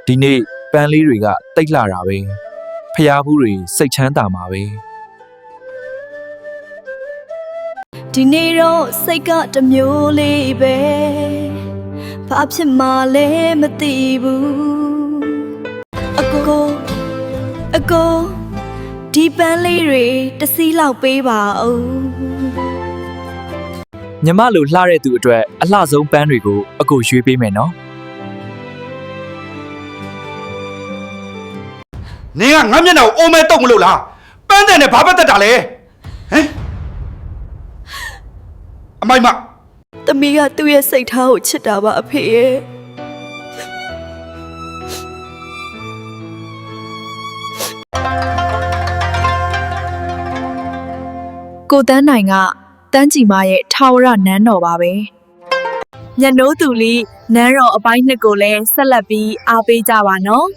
ဒီနေ့ပန်းလေးတွေကတိတ်လာတာပဲဖျားဘူးတွေစိတ်ချမ်းသာမှာပဲဒီနေ့တော့စိတ်ကတမျိုးလေးပဲဘာဖြစ်မှလဲမသိဘူးအကိုဒီပန်းလေးတွေတစ်စီးလောက်ပေးပါဦးညီမလိုလှတဲ့သူအတွက်အလှဆုံးပန်းတွေကိုအကိုရွေးပေးမယ်နော်နင်ကငါမျက်နှာကိုအိုးမဲတုတ်မလို့လားပန်းတဲ့နဲ့ဘာပတ်သက်တာလဲဟမ်အမိုက်မသမီးကသူ့ရဲ့စိတ်ထားကိုချစ်တာပါအဖေရဲ့ကိုတန်းနိုင်ကတန်းကြည်မရဲ့ထာဝရနန်းတော်ပါပဲညနိုးသူလီနန်းတော်အပိုင်းနှစ်ကိုလည်းဆက်လက်ပြီးအားပေးကြပါနော်